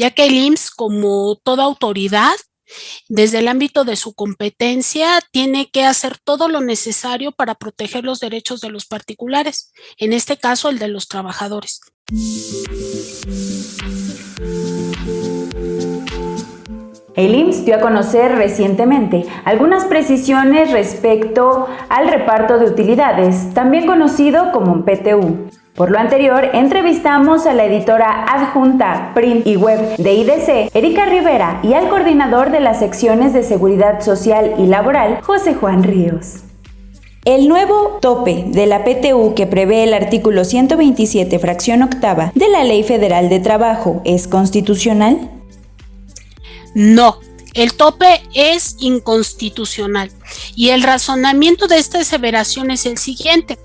ya que el IMSS, como toda autoridad, desde el ámbito de su competencia, tiene que hacer todo lo necesario para proteger los derechos de los particulares, en este caso el de los trabajadores. El IMSS dio a conocer recientemente algunas precisiones respecto al reparto de utilidades, también conocido como PTU. Por lo anterior, entrevistamos a la editora adjunta Print y Web de IDC, Erika Rivera, y al coordinador de las secciones de Seguridad Social y Laboral, José Juan Ríos. El nuevo tope de la PTU que prevé el artículo 127, fracción octava de la Ley Federal de Trabajo, ¿es constitucional? No, el tope es inconstitucional y el razonamiento de esta aseveración es el siguiente.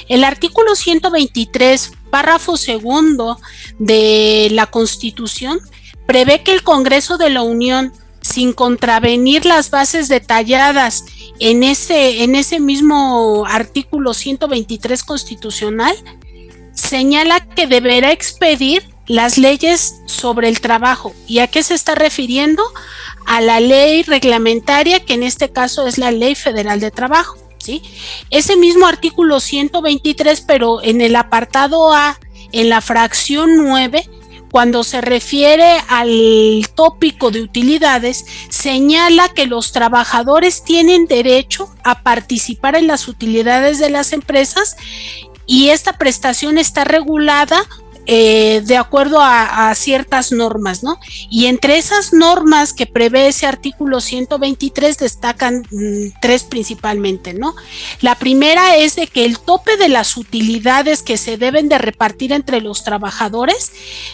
El artículo 123, párrafo segundo de la Constitución, prevé que el Congreso de la Unión, sin contravenir las bases detalladas en ese mismo artículo 123 constitucional, señala que deberá expedir las leyes sobre el trabajo. ¿Y a qué se está refiriendo? A la ley reglamentaria, que en este caso es la Ley Federal de Trabajo, ¿sí? Ese mismo artículo 123, pero en el apartado A, en la fracción 9, cuando se refiere al tópico de utilidades, señala que los trabajadores tienen derecho a participar en las utilidades de las empresas y esta prestación está regulada de acuerdo a ciertas normas, ¿no? Y entre esas normas que prevé ese artículo 123 destacan tres principalmente, ¿no? La primera es de que el tope de las utilidades que se deben de repartir entre los trabajadores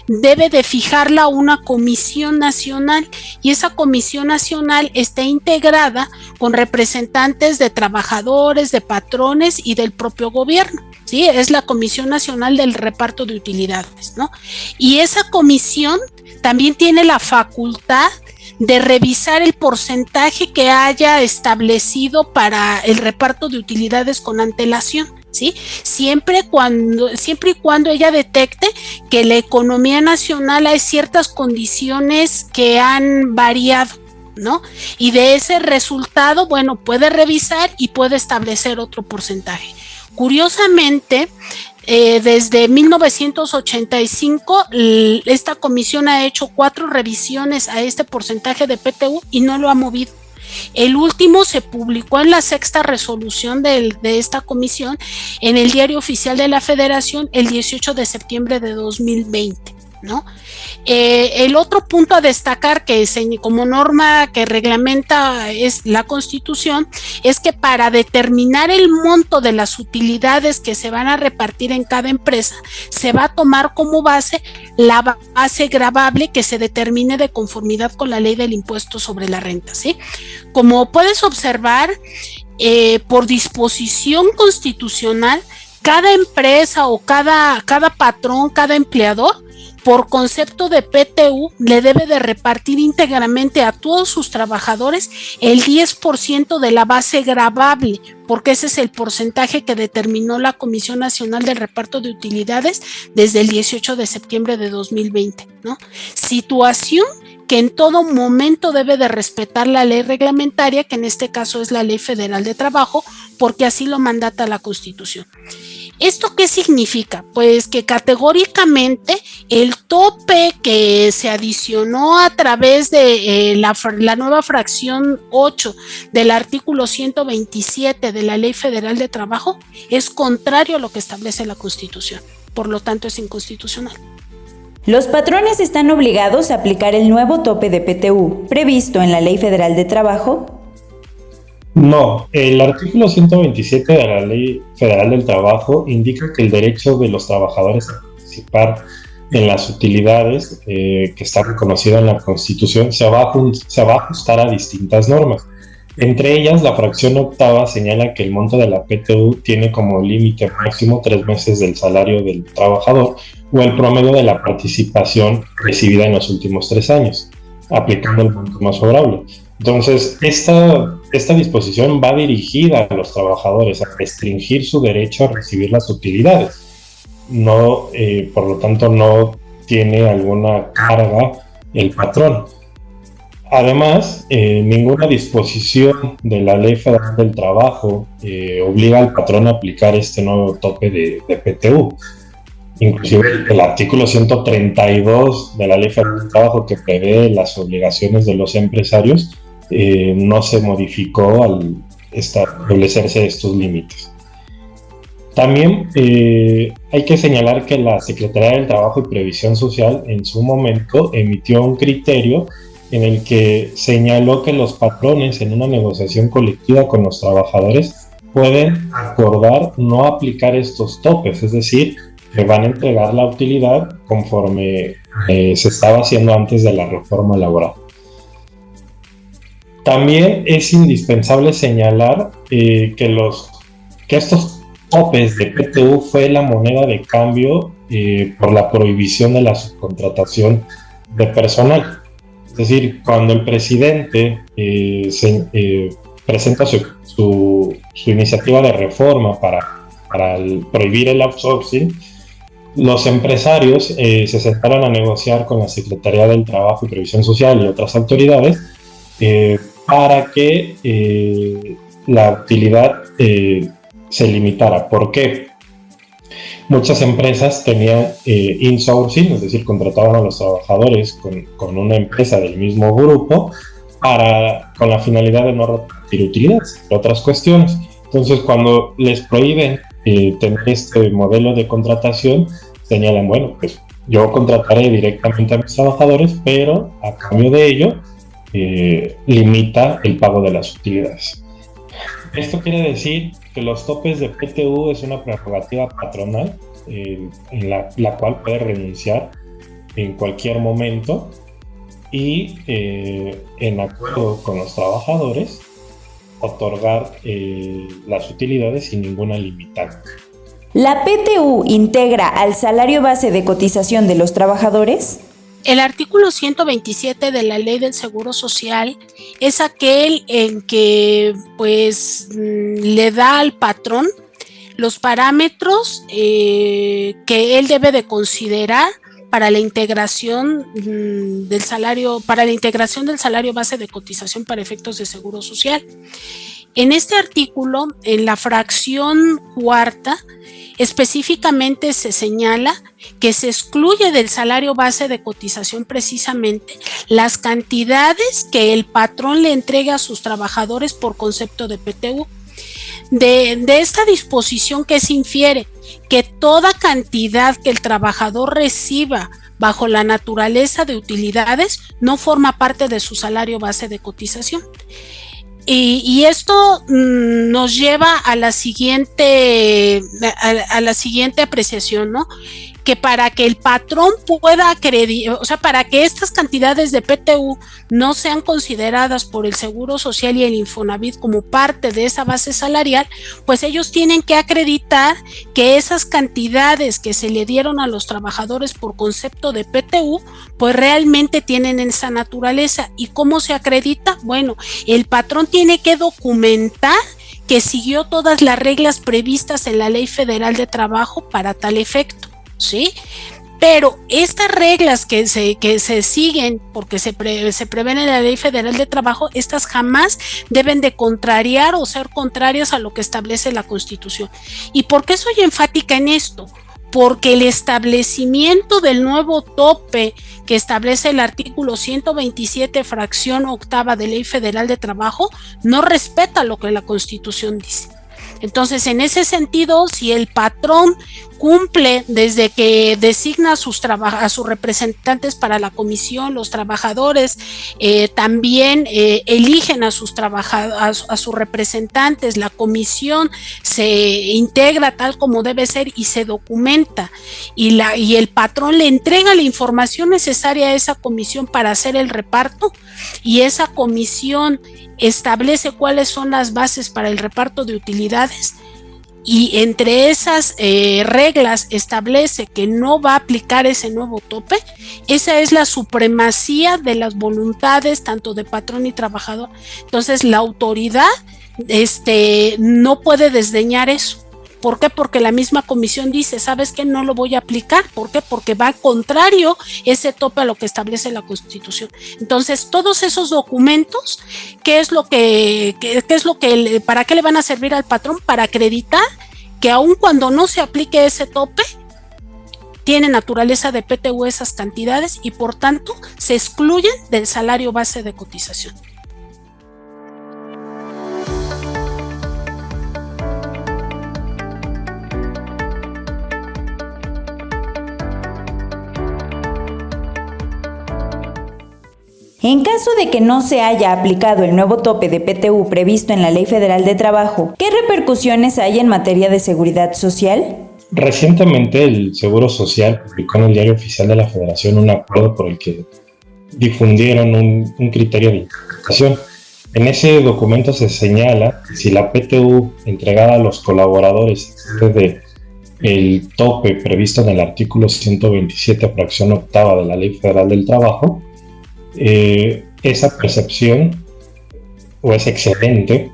debe de fijarla una comisión nacional, y esa comisión nacional está integrada con representantes de trabajadores, de patrones y del propio gobierno. ¿Sí? Es la Comisión Nacional del Reparto de Utilidades, ¿no? Y esa comisión también tiene la facultad de revisar el porcentaje que haya establecido para el reparto de utilidades con antelación, ¿sí? Siempre y cuando ella detecte que la economía nacional hay ciertas condiciones que han variado, ¿no? Y de ese resultado, bueno, puede revisar y puede establecer otro porcentaje. Curiosamente, desde 1985, esta comisión ha hecho 4 revisiones a este porcentaje de PTU y no lo ha movido. El último se publicó en la 6ª resolución de esta comisión en el Diario Oficial de la Federación el 18 de septiembre de 2020. ¿No? El otro punto a destacar, que como norma que reglamenta es la Constitución, es que para determinar el monto de las utilidades que se van a repartir en cada empresa, se va a tomar como base la base gravable que se determine de conformidad con la ley del impuesto sobre la renta, ¿sí? Como puedes observar, por disposición constitucional, cada empresa o cada patrón, cada empleador, por concepto de PTU, le debe de repartir íntegramente a todos sus trabajadores el 10% de la base gravable, porque ese es el porcentaje que determinó la Comisión Nacional del Reparto de Utilidades desde el 18 de septiembre de 2020, ¿no? Situación que en todo momento debe de respetar la ley reglamentaria, que en este caso es la Ley Federal de Trabajo, porque así lo mandata la Constitución. ¿Esto qué significa? Pues que categóricamente el tope que se adicionó a través de la nueva fracción 8 del artículo 127 de la Ley Federal de Trabajo es contrario a lo que establece la Constitución. Por lo tanto, es inconstitucional. Los patrones están obligados a aplicar el nuevo tope de PTU previsto en la Ley Federal de Trabajo. No, el artículo 127 de la Ley Federal del Trabajo indica que el derecho de los trabajadores a participar en las utilidades que está reconocido en la Constitución se va a ajustar a distintas normas. Entre ellas, la fracción octava señala que el monto de la PTU tiene como límite máximo 3 meses del salario del trabajador o el promedio de la participación recibida en los últimos 3 años, aplicando el monto más favorable. Entonces, esta disposición va dirigida a los trabajadores a restringir su derecho a recibir las utilidades. No, por lo tanto, no tiene alguna carga el patrón. Además, ninguna disposición de la Ley Federal del Trabajo obliga al patrón a aplicar este nuevo tope de PTU. Inclusive el artículo 132 de la Ley Federal del Trabajo, que prevé las obligaciones de los empresarios, no se modificó al establecerse estos límites. También hay que señalar que la Secretaría del Trabajo y Previsión Social en su momento emitió un criterio en el que señaló que los patrones en una negociación colectiva con los trabajadores pueden acordar no aplicar estos topes, es decir, que van a entregar la utilidad conforme se estaba haciendo antes de la reforma laboral. También es indispensable señalar que estos topes de PTU fue la moneda de cambio por la prohibición de la subcontratación de personal. Es decir, cuando el presidente presenta su iniciativa de reforma para prohibir el outsourcing, los empresarios se sentaron a negociar con la Secretaría del Trabajo y Previsión Social y otras autoridades para que la utilidad se limitara. ¿Por qué? Muchas empresas tenían insourcing, es decir, contrataban a los trabajadores con una empresa del mismo grupo con la finalidad de no repartir utilidades, entre otras cuestiones. Entonces, cuando les prohíben tener este modelo de contratación, señalan, bueno, pues yo contrataré directamente a mis trabajadores, pero a cambio de ello limita el pago de las utilidades. Esto quiere decir que los topes de PTU es una prerrogativa patronal en la cual puede renunciar en cualquier momento y en acuerdo con los trabajadores otorgar las utilidades sin ninguna limitante. ¿La PTU integra al salario base de cotización de los trabajadores? El artículo 127 de la Ley del Seguro Social es aquel en que le da al patrón los parámetros que él debe de considerar para la integración del salario base de cotización para efectos de seguro social. En este artículo, en la fracción cuarta, específicamente se señala que se excluye del salario base de cotización precisamente las cantidades que el patrón le entrega a sus trabajadores por concepto de PTU. De esta disposición, que se infiere que toda cantidad que el trabajador reciba bajo la naturaleza de utilidades no forma parte de su salario base de cotización. Y esto nos lleva a la siguiente apreciación, ¿no? Que para que el patrón pueda para que estas cantidades de PTU no sean consideradas por el Seguro Social y el Infonavit como parte de esa base salarial, pues ellos tienen que acreditar que esas cantidades que se le dieron a los trabajadores por concepto de PTU, pues realmente tienen esa naturaleza. ¿Y cómo se acredita? Bueno, el patrón tiene que documentar que siguió todas las reglas previstas en la Ley Federal de Trabajo para tal efecto, ¿sí? Pero estas reglas que se siguen porque se prevén en la Ley Federal de Trabajo, estas jamás deben de contrariar o ser contrarias a lo que establece la Constitución. ¿Y por qué soy enfática en esto? Porque el establecimiento del nuevo tope que establece el artículo 127, fracción octava de Ley Federal de Trabajo, no respeta lo que la Constitución dice. Entonces, en ese sentido, si el patrón cumple desde que designa a sus representantes para la comisión, los trabajadores también eligen a sus representantes, la comisión se integra tal como debe ser y se documenta, y el patrón le entrega la información necesaria a esa comisión para hacer el reparto, y esa comisión establece cuáles son las bases para el reparto de utilidades, y entre esas reglas establece que no va a aplicar ese nuevo tope. Esa es la supremacía de las voluntades tanto de patrón y trabajador. Entonces la autoridad no puede desdeñar eso, ¿Por qué? Porque la misma comisión dice, ¿sabes qué? No lo voy a aplicar. ¿Por qué? Porque va contrario ese tope a lo que establece la Constitución. Entonces, todos esos documentos, ¿qué es lo que para qué le van a servir al patrón? Para acreditar que aun cuando no se aplique ese tope, tiene naturaleza de PTU esas cantidades y por tanto se excluyen del salario base de cotización. En caso de que no se haya aplicado el nuevo tope de PTU previsto en la Ley Federal de Trabajo, ¿qué repercusiones hay en materia de seguridad social? Recientemente el Seguro Social publicó en el Diario Oficial de la Federación un acuerdo por el que difundieron un criterio de interpretación. En ese documento se señala que si la PTU entregada a los colaboradores excede el tope previsto en el artículo 127, fracción octava de la Ley Federal del Trabajo, esa percepción o ese excedente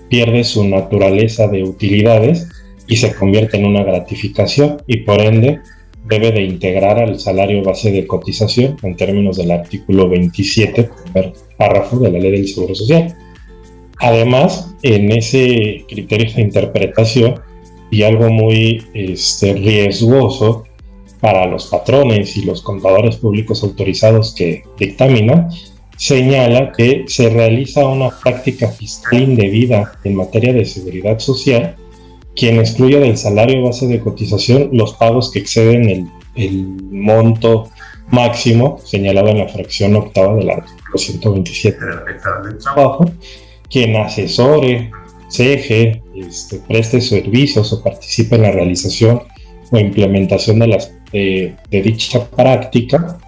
pierde su naturaleza de utilidades y se convierte en una gratificación y por ende debe de integrar al salario base de cotización en términos del artículo 27, primer párrafo de la Ley del Seguro Social. Además, en ese criterio de interpretación y algo muy riesgoso para los patrones y los contadores públicos autorizados que dictaminan, señala que se realiza una práctica fiscal indebida en materia de seguridad social, quien excluye del salario base de cotización los pagos que exceden el monto máximo señalado en la fracción octava del artículo 127 de la Ley Federal del Trabajo, quien asesore, ceje, preste servicios o participe en la realización o implementación de dicha práctica,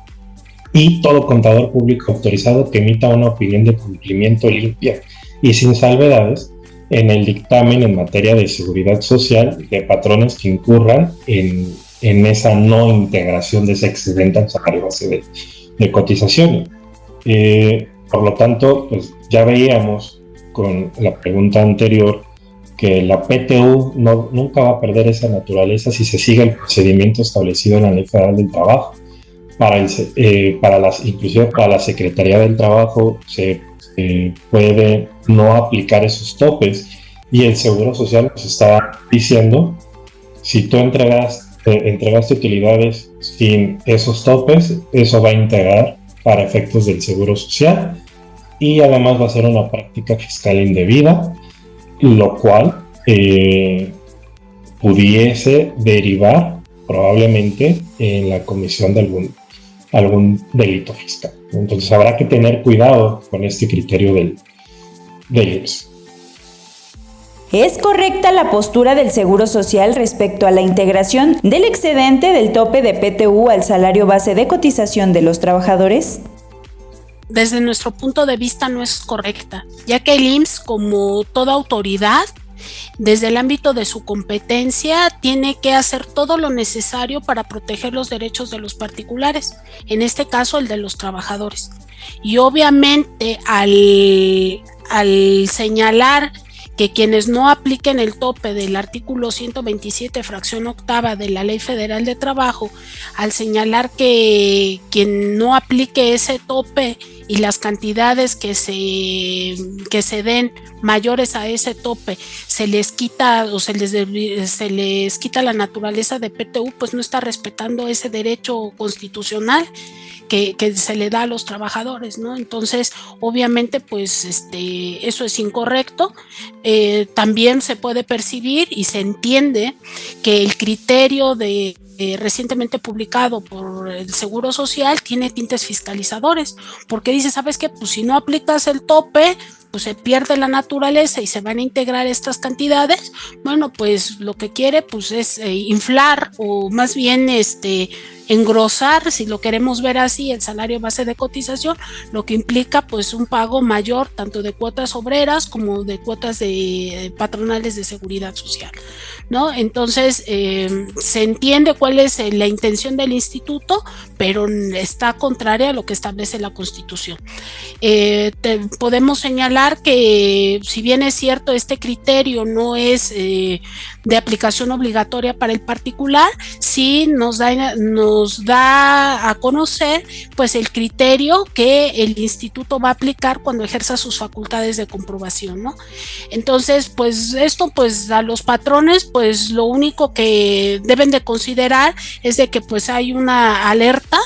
y todo contador público autorizado que emita una opinión de cumplimiento limpia y sin salvedades en el dictamen en materia de seguridad social de patrones que incurran en esa no integración de ese excedente al salario base de cotización. Por lo tanto, pues ya veíamos con la pregunta anterior que la PTU nunca va a perder esa naturaleza si se sigue el procedimiento establecido en la Ley Federal del Trabajo. Inclusive para la Secretaría del Trabajo se puede no aplicar esos topes, y el Seguro Social nos está diciendo, si tú entregaste utilidades sin esos topes, eso va a integrar para efectos del Seguro Social y además va a ser una práctica fiscal indebida, lo cual pudiese derivar probablemente en la comisión de algún delito fiscal. Entonces habrá que tener cuidado con este criterio del IMSS. ¿Es correcta la postura del Seguro Social respecto a la integración del excedente del tope de PTU al salario base de cotización de los trabajadores? Desde nuestro punto de vista no es correcta, ya que el IMSS, como toda autoridad, desde el ámbito de su competencia, tiene que hacer todo lo necesario para proteger los derechos de los particulares, en este caso el de los trabajadores. Y obviamente al señalar que quienes no apliquen el tope del artículo 127, fracción octava de la Ley Federal de Trabajo, al señalar que quien no aplique ese tope y las cantidades que se den mayores a ese tope se les quita o se les quita la naturaleza de PTU, pues no está respetando ese derecho constitucional que se le da a los trabajadores, ¿no? Entonces, obviamente, pues eso es incorrecto. También se puede percibir y se entiende que el criterio recientemente publicado por el Seguro Social tiene tintes fiscalizadores, porque dice, ¿sabes qué? Pues si no aplicas el tope, pues se pierde la naturaleza y se van a integrar estas cantidades. Bueno, pues lo que quiere pues es inflar, o más bien engrosar, si lo queremos ver así, el salario base de cotización, lo que implica pues un pago mayor tanto de cuotas obreras como de cuotas de patronales de seguridad social, ¿no? Entonces se entiende cuál es la intención del instituto, pero está contraria a lo que establece la Constitución. Podemos señalar que si bien es cierto este criterio no es de aplicación obligatoria para el particular, sí nos da a conocer pues el criterio que el instituto va a aplicar cuando ejerza sus facultades de comprobación, ¿no? Entonces pues esto pues a los patrones pues lo único que deben de considerar es de que pues hay una alerta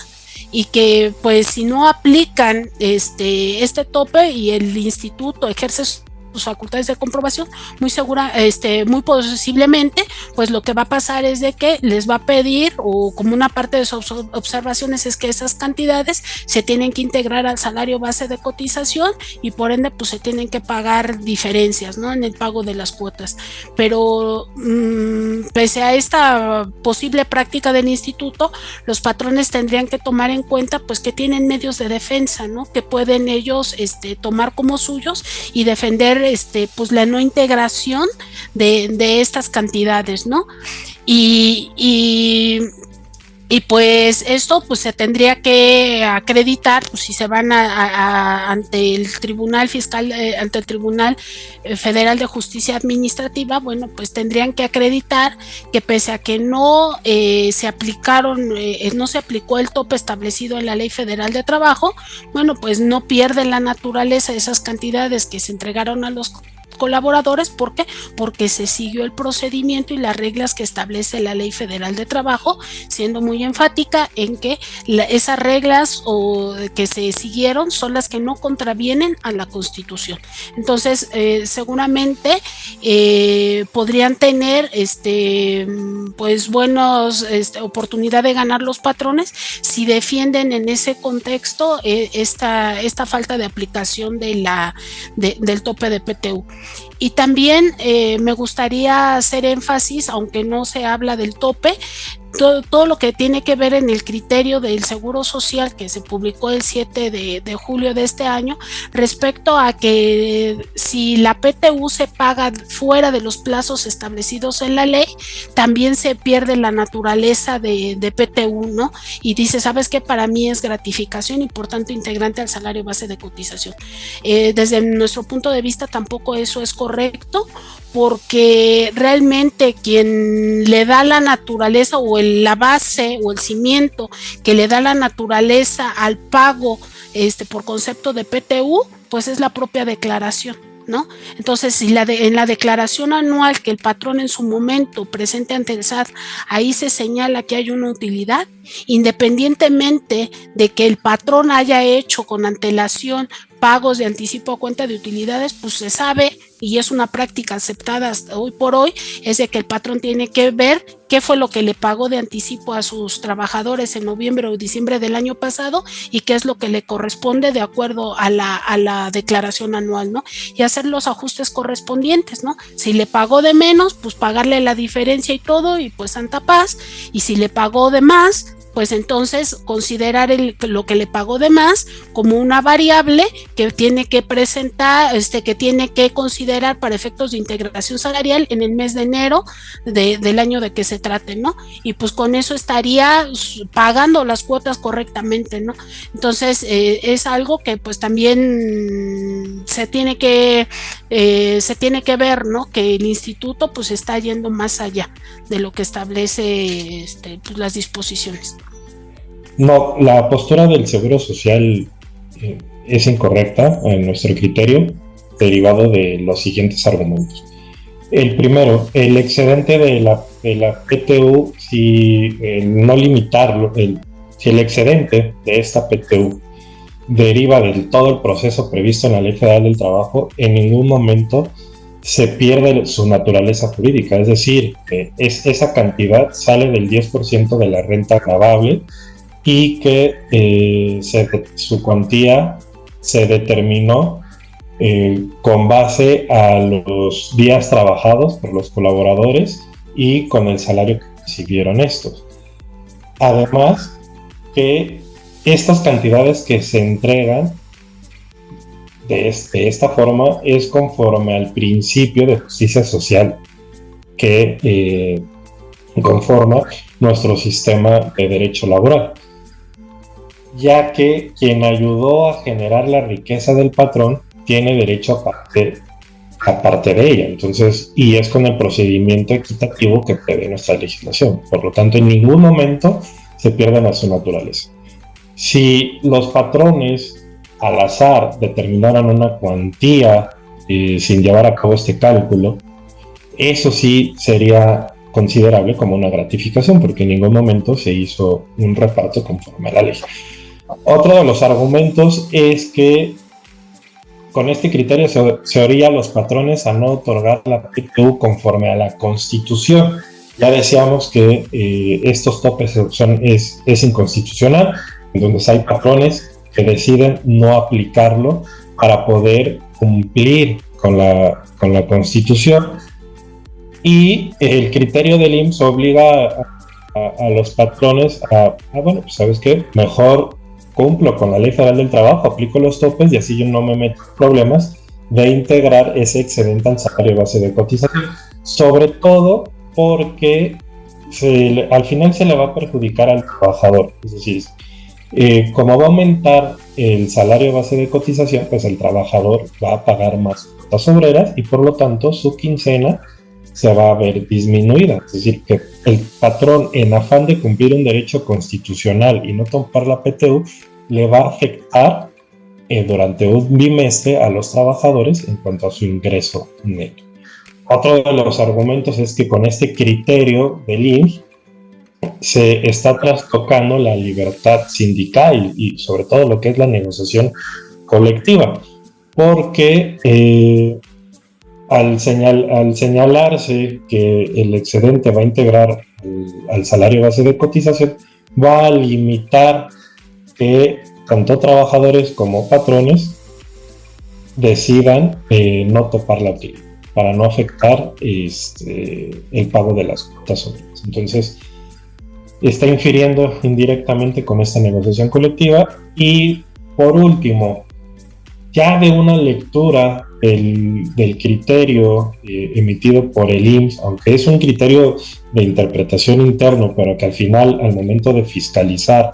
y que pues si no aplican este tope y el instituto ejerce sus facultades de comprobación, muy posiblemente, pues lo que va a pasar es de que les va a pedir, o como una parte de sus observaciones es que esas cantidades se tienen que integrar al salario base de cotización y por ende pues se tienen que pagar diferencias, ¿no? En el pago de las cuotas. Pero pese a esta posible práctica del instituto, los patrones tendrían que tomar en cuenta pues que tienen medios de defensa, ¿no? Que pueden ellos tomar como suyos y defender pues la no integración de estas cantidades, ¿no? Y pues esto pues se tendría que acreditar pues, si se van ante el Tribunal Fiscal, ante el Tribunal Federal de Justicia Administrativa, bueno, pues tendrían que acreditar que pese a que no se aplicó el tope establecido en la Ley Federal de Trabajo, bueno, pues no pierde la naturaleza de esas cantidades que se entregaron a los colaboradores. ¿Por qué? Porque se siguió el procedimiento y las reglas que establece la Ley Federal de Trabajo, siendo muy enfática en que esas reglas que se siguieron son las que no contravienen a la Constitución. Entonces, seguramente podrían tener pues buenos oportunidad de ganar los patrones si defienden en ese contexto esta falta de aplicación del tope de PTU. Y también me gustaría hacer énfasis, aunque no se habla del tope, todo lo que tiene que ver en el criterio del Seguro Social que se publicó el 7 de julio de este año, respecto a que si la PTU se paga fuera de los plazos establecidos en la ley, también se pierde la naturaleza de PTU, ¿no? Y dice, ¿sabes qué? Para mí es gratificación y por tanto integrante al salario base de cotización. Desde nuestro punto de vista tampoco eso es correcto, porque realmente quien le da la naturaleza o la base o el cimiento que le da la naturaleza al pago por concepto de PTU, pues es la propia declaración, ¿no? Entonces, si en la declaración anual que el patrón en su momento presente ante el SAT, ahí se señala que hay una utilidad, independientemente de que el patrón haya hecho con antelación pagos de anticipo a cuenta de utilidades, pues se sabe, y es una práctica aceptada hasta hoy por hoy, es de que el patrón tiene que ver qué fue lo que le pagó de anticipo a sus trabajadores en noviembre o diciembre del año pasado y qué es lo que le corresponde de acuerdo a la declaración anual, ¿no? Y hacer los ajustes correspondientes, ¿no? Si le pagó de menos, pues pagarle la diferencia y todo, y pues santa paz, y si le pagó de más, pues entonces considerar lo que le pagó de más como una variable que tiene que presentar, que tiene que considerar para efectos de integración salarial en el mes de enero del año de que se trate, ¿no? Y pues con eso estaría pagando las cuotas correctamente, ¿no? Entonces es algo que pues también se tiene que ver, ¿no? Que el instituto pues está yendo más allá de lo que establece pues, las disposiciones. No, la postura del Seguro Social es incorrecta en nuestro criterio, derivado de los siguientes argumentos. El primero, el excedente de la PTU, si no limitarlo, si el excedente de esta PTU deriva de todo el proceso previsto en la Ley Federal del Trabajo, en ningún momento se pierde su naturaleza jurídica, es decir, esa cantidad sale del 10% de la renta gravable y que su cuantía se determinó con base a los días trabajados por los colaboradores y con el salario que recibieron estos. Además, que estas cantidades que se entregan de esta forma es conforme al principio de justicia social que conforma nuestro sistema de derecho laboral, ya que quien ayudó a generar la riqueza del patrón tiene derecho a parte de ella. Entonces, y es con el procedimiento equitativo que prevé nuestra legislación. Por lo tanto, en ningún momento se pierden a su naturaleza. Si los patrones al azar determinaran una cuantía sin llevar a cabo este cálculo, eso sí sería considerable como una gratificación, porque en ningún momento se hizo un reparto conforme a la ley. Otro de los argumentos es que con este criterio se orilla a los patrones a no otorgar la PTU conforme a la Constitución. Ya decíamos que estos topes es inconstitucional, entonces hay patrones que deciden no aplicarlo para poder cumplir con la Constitución, y el criterio del IMSS obliga a los patrones bueno, pues ¿sabes qué? Mejor cumplo con la Ley Federal del Trabajo, aplico los topes y así yo no me meto en problemas de integrar ese excedente al salario base de cotización, sobre todo porque al final se le va a perjudicar al trabajador. Es decir, como va a aumentar el salario base de cotización, pues el trabajador va a pagar más cuotas obreras y por lo tanto su quincena se va a ver disminuida. Es decir, que el patrón, en afán de cumplir un derecho constitucional y no tomar la PTU, le va a afectar durante un bimestre a los trabajadores en cuanto a su ingreso neto. Otro de los argumentos es que con este criterio del IMSS se está trastocando la libertad sindical y sobre todo lo que es la negociación colectiva, porque al señalarse que el excedente va a integrar al salario base de cotización, va a limitar que tanto trabajadores como patrones decidan no topar la utilidad para no afectar el pago de las cuotas obreras. Entonces, está infiriendo indirectamente con esta negociación colectiva. Y por último, ya de una lectura del criterio emitido por el IMSS, aunque es un criterio de interpretación interno, pero que al final, al momento de fiscalizar,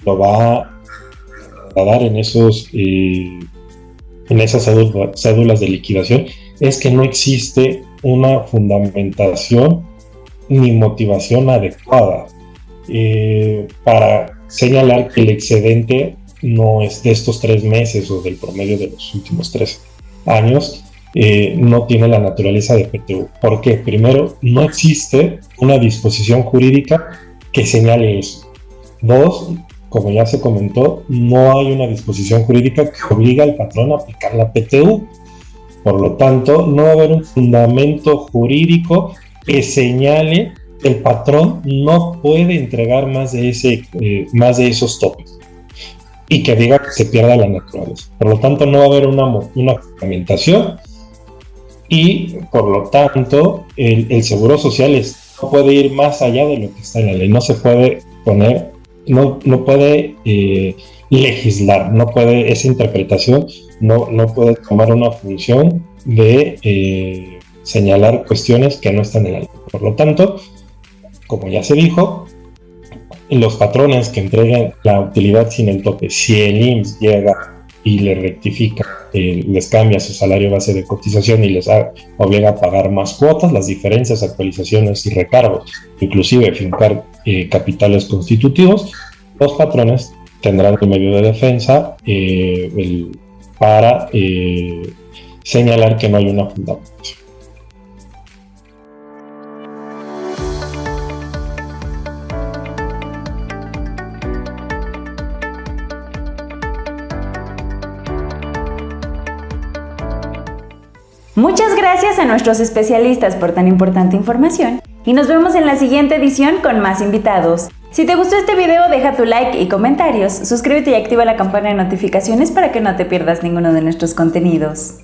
lo va a dar en esas cédulas de liquidación, es que no existe una fundamentación ni motivación adecuada para señalar que el excedente no es de estos 3 meses o del promedio de los últimos 3 años, no tiene la naturaleza de PTU. ¿Por qué? Primero, no existe una disposición jurídica que señale eso. 2, como ya se comentó, no hay una disposición jurídica que obliga al patrón a aplicar la PTU. Por lo tanto, no va a haber un fundamento jurídico que señale que el patrón no puede entregar más de esos topes y que diga que se pierda la naturaleza. Por lo tanto, no va a haber una fundamentación y, por lo tanto, el Seguro Social no puede ir más allá de lo que está en la ley. No se puede poner, no puede legislar, no puede, esa interpretación no puede tomar una función de señalar cuestiones que no están en la ley. Por lo tanto, como ya se dijo, los patrones que entreguen la utilidad sin el tope, si el IMSS llega y le rectifica, les cambia su salario base de cotización y les obliga a pagar más cuotas, las diferencias, actualizaciones y recargos, inclusive fincar capitales constitutivos, los patrones tendrán un medio de defensa para señalar que no hay una fundamentación. Muchas gracias a nuestros especialistas por tan importante información y nos vemos en la siguiente edición con más invitados. Si te gustó este video, deja tu like y comentarios, suscríbete y activa la campana de notificaciones para que no te pierdas ninguno de nuestros contenidos.